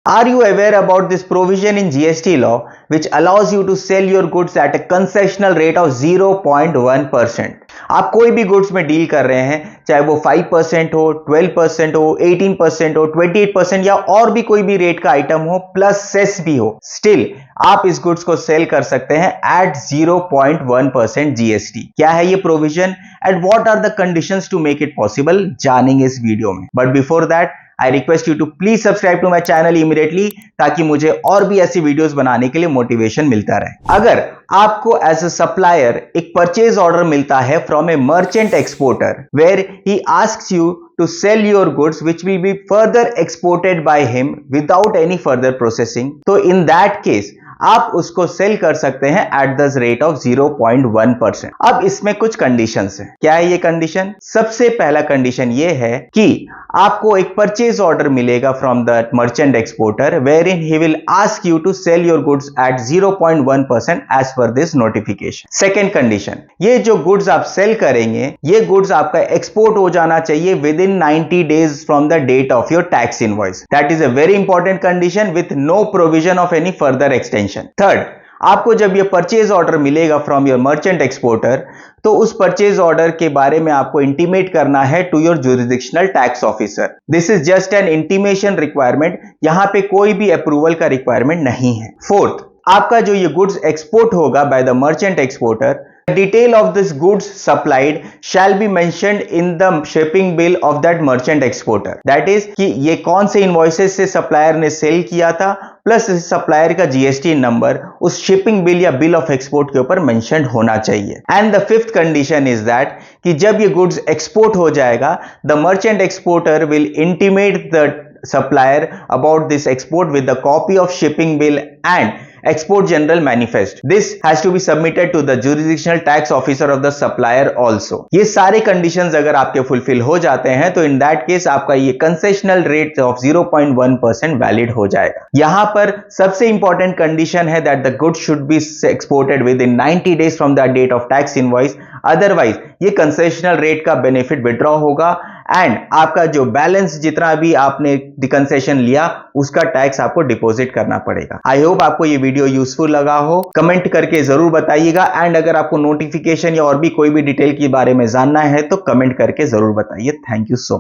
Are you aware about this provision in GST law which allows you to sell your goods at a concessional rate of 0.1%? आप कोई भी goods में deal कर रहे हैं, चाहे वो 5% हो, 12% हो, 18% हो, 28% या और भी कोई भी रेट का आइटम हो, प्लस सेस भी हो, स्टिल आप इस गुड्स को सेल कर सकते हैं एट 0.1% GST। क्या है ये provision and what are the conditions to make it possible, जानेंगे इस वीडियो में। But before that I request you to please subscribe to my channel immediately ताकि मुझे और भी ऐसी वीडियोस बनाने के लिए मोटिवेशन मिलता रहे। अगर आपको एज अ सप्लायर एक परचेज ऑर्डर मिलता है from a merchant exporter where he asks you to sell your goods which will be further exported by him without any further processing, तो in that case आप उसको cell कर सकते हैं at the rate of 0.1%। अब इसमें कुछ conditions हैं। क्या है ये कंडीशन? सबसे पहला कंडीशन ये है कि आपको एक परचेज ऑर्डर मिलेगा from the merchant exporter wherein he will ask you to sell your goods at 0.1% as per this notification. Second condition, ये जो गुड्स आप सेल करेंगे ये गुड्स आपका एक्सपोर्ट हो जाना चाहिए with in 90 days from the date of your tax invoice. That is a very important condition with no provision of any further extension. Third, आपको जब ये परचेज ऑर्डर मिलेगा फ्रॉम योर मर्चेंट एक्सपोर्टर तो उस purchase order के बारे में आपको इंटीमेट करना है to your jurisdictional tax officer. This is just an intimation requirement, यहां पे कोई भी अप्रूवल का रिक्वायरमेंट नहीं है। फोर्थ, आपका जो ये गुड्स एक्सपोर्ट होगा by the merchant exporter, the detail of this goods supplied shall be mentioned in the shipping bill of that merchant exporter. That is कि ये कौन से इनवॉइसेस से सप्लायर ने सेल किया था प्लस सप्लायर का जीएसटी नंबर उस शिपिंग बिल या बिल ऑफ एक्सपोर्ट के ऊपर मेंशन होना चाहिए। And the fifth condition is that कि जब ये गुड्स एक्सपोर्ट हो जाएगा the merchant exporter will intimate the supplier about this export with the copy of shipping bill and export general manifest. This has to be submitted to the jurisdictional tax officer of the supplier also. ये सारे conditions अगर आपके fulfil हो जाते हैं तो in that case आपका ये concessional rate of 0.1% valid हो जाएगा। यहाँ पर सबसे important condition है that the goods should be exported within 90 days from the date of tax invoice, otherwise ये concessional rate का benefit withdraw होगा एंड आपका जो बैलेंस जितना भी आपने कंसेशन लिया उसका टैक्स आपको डिपॉजिट करना पड़ेगा। आई होप आपको ये वीडियो यूजफुल लगा हो, कमेंट करके जरूर बताइएगा एंड अगर आपको नोटिफिकेशन या और भी कोई भी डिटेल के बारे में जानना है तो कमेंट करके जरूर बताइए। Thank you so much.